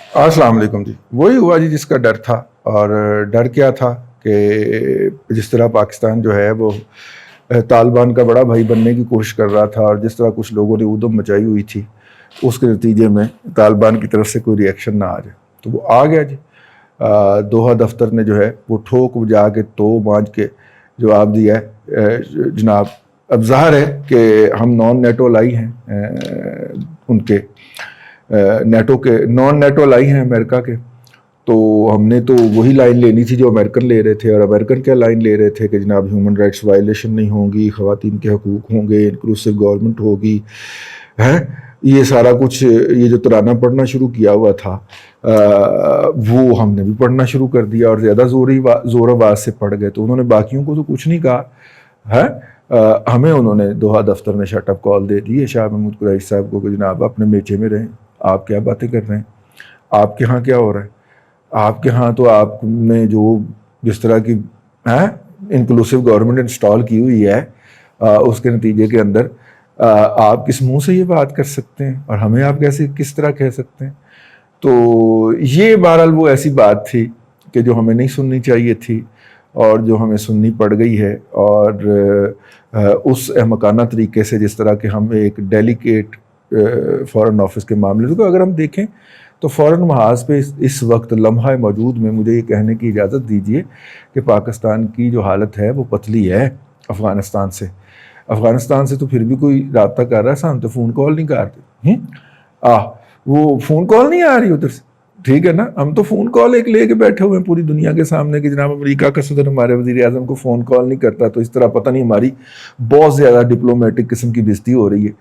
अस्सलाम वालेकुम जी। वही हुआ जी जिसका डर था। और डर क्या था कि जिस तरह पाकिस्तान जो है वो तालिबान का बड़ा भाई बनने की कोशिश कर रहा था, और जिस तरह कुछ लोगों ने ऊधम मचाई हुई थी, उसके नतीजे में तालिबान की तरफ से कोई रिएक्शन ना आ जाए, तो वो आ गया जी। दोहा दफ्तर ने जो है वो ठोक बजा के तो बांझ के जवाब दिया है जनाब। अब ज़ाहिर है कि हम नॉन नेटो लाई हैं, उनके नेटो के नॉन नेटो लाई हैं अमेरिका के, तो हमने तो वही लाइन लेनी थी जो अमेरिकन ले रहे थे। और अमेरिकन क्या लाइन ले रहे थे कि जनाब ह्यूमन राइट्स वायलेशन नहीं होंगी, ख़वातीन के हकूक़ होंगे, इंक्लूसिव गवर्नमेंट होगी, है ये सारा कुछ। ये जो तराना पढ़ना शुरू किया हुआ था वो हमने भी पढ़ना शुरू कर दिया, और ज़्यादा ज़ोर आवाज़ से पढ़ गए। तो उन्होंने बाकियों को तो कुछ नहीं कहा है। हमें उन्होंने दोहा दफ्तर ने शटअप कॉल दे दी है शाह महमूद कुरैशी साहब को कि जनाब अपने मेचे में रहें, आप क्या बातें कर रहे हैं, आपके यहाँ क्या हो रहा है। आपके यहाँ तो आपने जो जिस तरह की है इंक्लूसिव गवर्नमेंट इंस्टॉल की हुई है, उसके नतीजे के अंदर आप किस मुंह से ये बात कर सकते हैं, और हमें आप कैसे किस तरह कह सकते हैं। तो ये बहरहाल वो ऐसी बात थी कि जो हमें नहीं सुननी चाहिए थी, और जो हमें सुननी पड़ गई है। और उस अहमकाना तरीके से जिस तरह के हम एक डेलिकेट फ़ॉरेन ऑफिस के मामले को अगर हम देखें, तो फ़ौरन महाज पे इस वक्त लम्हा मौजूद में मुझे ये कहने की इजाज़त दीजिए कि पाकिस्तान की जो हालत है वो पतली है अफ़गानिस्तान से। अफ़गानिस्तान से तो फिर भी कोई रब्ता कर रहा है, हम तो फ़ोन कॉल नहीं करते। वो फ़ोन कॉल नहीं आ रही उधर से, ठीक है ना। हम तो फ़ोन कॉल एक लेके बैठे हुए हैं पूरी दुनिया के सामने कि जनाब अमेरिका का सदर हमारे वज़ीर आज़म को फ़ोन कॉल नहीं करता, तो इस तरह पता नहीं हमारी बहुत ज़्यादा डिप्लोमेटिक किस्म की बेइज्जती हो रही है।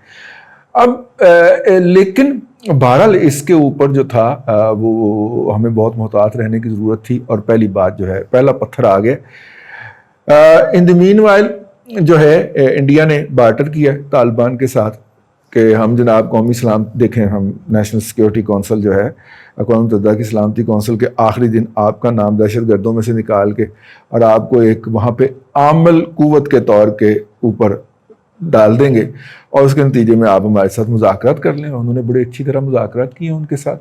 अब लेकिन बहरहाल इसके ऊपर जो था वो हमें बहुत मोहतात रहने की ज़रूरत थी। और पहली बात जो है, पहला पत्थर आ गया। इन द मीनवाइल जो है इंडिया ने बार्टर किया तालिबान के साथ कि हम जनाब कौमी सलाम देखें, हम नेशनल सिक्योरिटी कौंसल जो है अक़वाम मुत्तहिदा की सलामती कौंसल के आखिरी दिन आपका नाम दहशत गर्दों में से निकाल के और आपको एक वहाँ पे आमल कुव्वत के तौर के ऊपर डाल देंगे, और उसके नतीजे में आप हमारे साथ मुज़ाकरात कर लें। उन्होंने बड़ी अच्छी तरह मुज़ाकरात किए उनके साथ।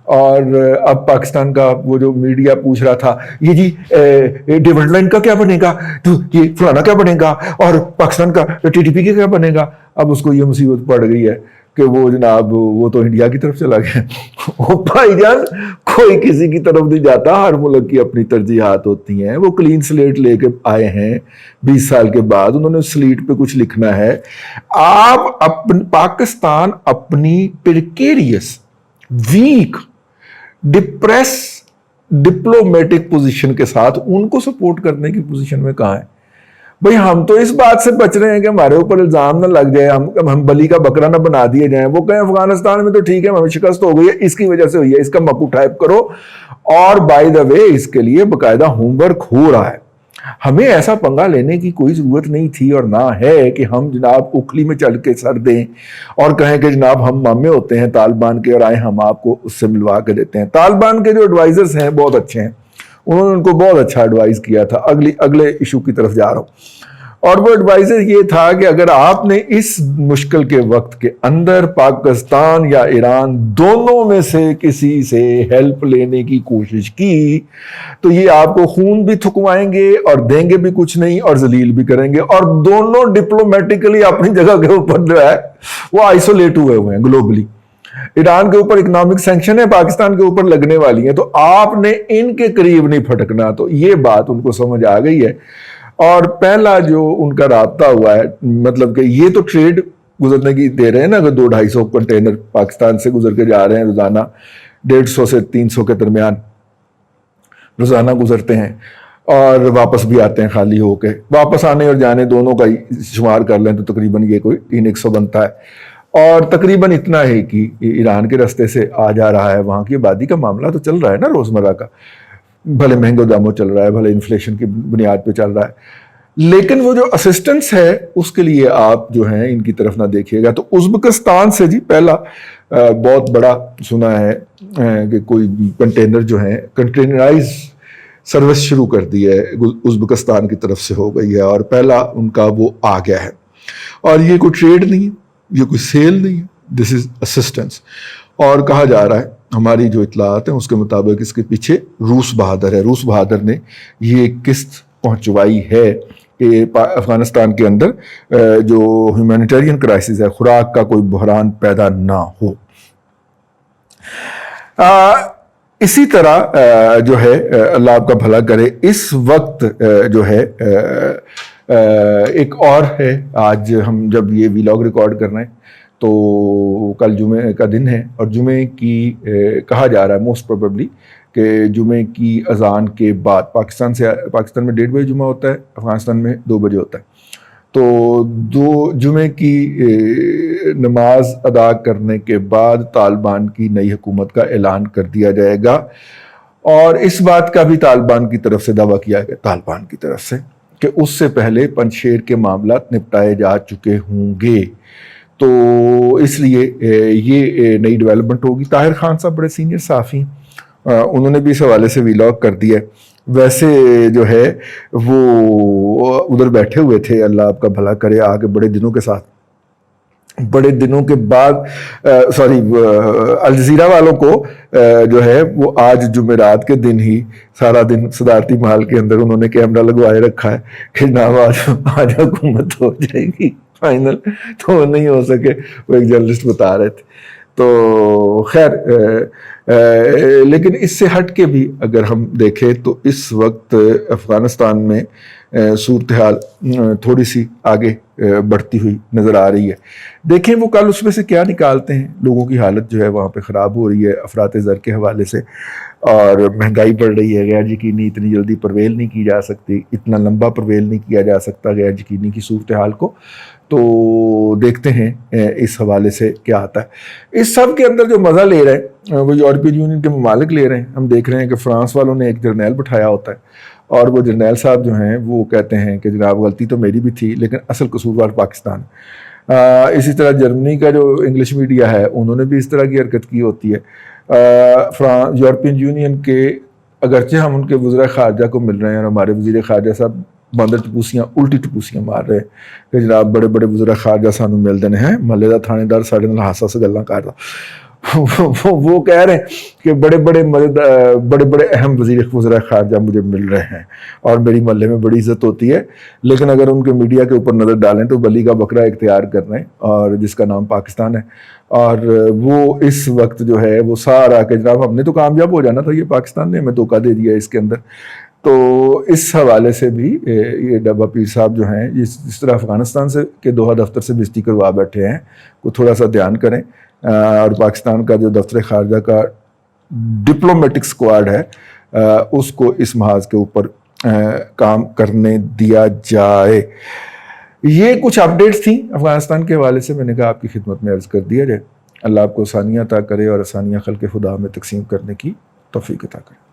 और अब पाकिस्तान का वो जो मीडिया पूछ रहा था, ये जी डिविडेंड लाइन का क्या बनेगा, तो ये फलाना क्या बनेगा, और पाकिस्तान का टीडीपी का क्या बनेगा। अब उसको ये मुसीबत पड़ गई है कि वो जनाब वो तो इंडिया की तरफ चला गया। वो भाईजान कोई किसी की तरफ नहीं जाता, हर मुल्क की अपनी तरजीहात होती हैं। वो क्लीन स्लेट लेके आए हैं 20 साल के बाद, उन्होंने उस स्लेट पे कुछ लिखना है। आप पाकिस्तान अपनी precarious, weak, depress diplomatic position के साथ उनको सपोर्ट करने की पोजीशन में कहाँ है भाई। हम तो इस बात से बच रहे हैं कि हमारे ऊपर इल्जाम ना लग जाए, हम बली का बकरा ना बना दिए जाए। वो कहें अफगानिस्तान में तो ठीक है, हमें शिकस्त हो गई है, इसकी वजह से हुई है, इसका मकू टाइप करो। और बाय द वे इसके लिए बकायदा होमवर्क हो रहा है। हमें ऐसा पंगा लेने की कोई जरूरत नहीं थी और ना है कि हम जनाब उखली में चढ़ के सर दें और कहें कि जनाब हम मामे होते हैं तालिबान के और आए हम आपको उससे मिलवा के देते हैं। तालिबान के जो एडवाइजर्स हैं बहुत अच्छे हैं, उन्होंने उनको बहुत अच्छा एडवाइस किया था। अगले इशू की तरफ जा रहा हूं, और वो एडवाइजर ये था कि अगर आपने इस मुश्किल के वक्त के अंदर पाकिस्तान या ईरान दोनों में से किसी से हेल्प लेने की कोशिश की, तो ये आपको खून भी थुकवाएंगे और देंगे भी कुछ नहीं और जलील भी करेंगे। और दोनों डिप्लोमेटिकली अपनी जगह के ऊपर जो है वो आइसोलेट हुए हैं ग्लोबली। ईरान के ऊपर इकोनॉमिक सैंक्शन है, पाकिस्तान के ऊपर लगने वाली है, तो आपने इनके करीब नहीं फटकना। तो ये बात उनको समझ आ गई है। और पहला जो उनका राब्ता हुआ है, मतलब कि ये तो ट्रेड गुजरने की दे रहे हैं ना, अगर 200-250 कंटेनर पाकिस्तान से गुजर के जा रहे हैं रोजाना, 150 से 300 के दरमियान रोजाना गुजरते हैं और वापस भी आते हैं खाली होके। वापस आने और जाने दोनों का शुमार कर लें तो तकरीबन ये कोई 300 बनता है। और तकरीबन इतना है कि ईरान के रास्ते से आ जा रहा है। वहाँ की आबादी का मामला तो चल रहा है ना रोज़मर्रा का, भले महंगो दामों चल रहा है, भले इन्फ्लेशन की बुनियाद पे चल रहा है, लेकिन वो जो असिस्टेंस है उसके लिए आप जो है इनकी तरफ ना देखिएगा। तो उज़्बेकिस्तान से जी पहला बहुत बड़ा सुना है कि कोई कंटेनर जो है कंटेनराइज सर्विस शुरू कर दी है, उज़्बेकिस्तान की तरफ से हो गई है और पहला उनका वो आ गया है। और ये कोई ट्रेड नहीं है, ये कोई सेल नहीं है, दिस इज असिस्टेंस। और कहा जा रहा है ہماری جو اطلاعات ہیں اس کے مطابق اس کے پیچھے روس بہادر ہے. روس بہادر نے یہ قسط پہنچوائی ہے کہ افغانستان کے اندر جو ہیومینیٹیرین کرائسس ہے، خوراک کا کوئی بحران پیدا نہ ہو. اسی طرح جو ہے اللہ آپ کا بھلا کرے، اس وقت جو ہے ایک اور ہے. آج ہم جب یہ ویلاگ ریکارڈ کر رہے ہیں تو کل جمعے کا دن ہے، اور جمعے کی کہا جا رہا ہے موسٹ پروبیبلی کہ جمعے کی اذان کے بعد پاکستان میں 1:30 بجے جمعہ ہوتا ہے، افغانستان میں 2 بجے ہوتا ہے. تو جمعے کی نماز ادا کرنے کے بعد طالبان کی نئی حکومت کا اعلان کر دیا جائے گا. اور اس بات کا بھی طالبان کی طرف سے دعویٰ کیا گیا، طالبان کی طرف سے، کہ اس سے پہلے پنجشیر کے معاملات نپٹائے جا چکے ہوں گے. تو اس لیے یہ نئی ڈیولپمنٹ ہوگی. طاہر خان صاحب بڑے سینئر صحافی، انہوں نے بھی اس حوالے سے ویلاگ کر دیا. ویسے جو ہے وہ ادھر بیٹھے ہوئے تھے، اللہ آپ کا بھلا کرے، آگے بڑے دنوں کے ساتھ، بڑے دنوں کے بعد الجزیرہ والوں کو جو ہے وہ آج جمعرات کے دن ہی سارا دن صدارتی محل کے اندر انہوں نے کیمرہ لگوائے رکھا ہے کہ جناب آج حکومت ہو جائے گی فائنل. تو نہیں ہو سکے، وہ ایک جرنلسٹ بتا رہے تھے. تو خیر، لیکن اس سے ہٹ کے بھی اگر ہم دیکھیں تو اس وقت افغانستان میں صورتحال تھوڑی سی آگے بڑھتی ہوئی نظر آ رہی ہے. دیکھیں وہ کل اس میں سے کیا نکالتے ہیں. لوگوں کی حالت جو ہے وہاں پہ خراب ہو رہی ہے افراط زر کے حوالے سے، اور مہنگائی بڑھ رہی ہے. غیر یقینی اتنی جلدی پرویل نہیں کی جا سکتی، اتنا لمبا پرویل نہیں کیا جا سکتا غیر یقینی کی صورتحال کو. تو دیکھتے ہیں اس حوالے سے کیا آتا ہے. اس سب کے اندر جو مزہ لے رہے ہیں وہ یورپین یونین کے ممالک لے رہے ہیں. ہم دیکھ رہے ہیں کہ فرانس والوں نے ایک جرنیل بٹھایا ہوتا ہے، اور وہ جرنیل صاحب جو ہیں وہ کہتے ہیں کہ جناب غلطی تو میری بھی تھی لیکن اصل قصوروار پاکستان. اسی طرح جرمنی کا جو انگلش میڈیا ہے انہوں نے بھی اس طرح کی حرکت کی ہوتی ہے. یورپین یونین کے اگرچہ ہم ان کے وزراء خارجہ کو مل رہے ہیں، اور ہمارے وزیر خارجہ صاحب باندر ٹپوسیاں الٹی ٹپوسیاں مار رہے ہیں کہ جناب بڑے بڑے وزراء خارجہ سانو مل دینے ہیں، محلے دا تھانے دار ساڑے نال ہاسا سے گلاں کردا. وہ کہہ رہے ہیں کہ بڑے بڑے اہم وزراء خارجہ مجھے مل رہے ہیں اور میری محلے میں بڑی عزت ہوتی ہے، لیکن اگر ان کے میڈیا کے اوپر نظر ڈالیں تو بلی کا بکرا اختیار کر رہے ہیں، اور جس کا نام پاکستان ہے. اور وہ اس وقت جو ہے وہ سارا کہ جناب ہم نے تو کامیاب ہو جانا تھا، یہ پاکستان نے ہمیں دھوکہ دے دیا اس کے اندر. تو اس حوالے سے بھی یہ ڈبہ پیر صاحب جو ہیں جس طرح افغانستان سے کے دوحہ دفتر سے بجتی کروا بیٹھے ہیں، وہ تھوڑا سا دھیان کریں، اور پاکستان کا جو دفتر خارجہ کا ڈپلومیٹک سکواڈ ہے اس کو اس محاذ کے اوپر کام کرنے دیا جائے. یہ کچھ اپڈیٹس تھیں افغانستان کے حوالے سے، میں نے کہا آپ کی خدمت میں عرض کر دیا جائے. اللہ آپ کو آسانیاں عطا کرے اور آسانیاں خلق خدا میں تقسیم کرنے کی توفیق عطا کرے.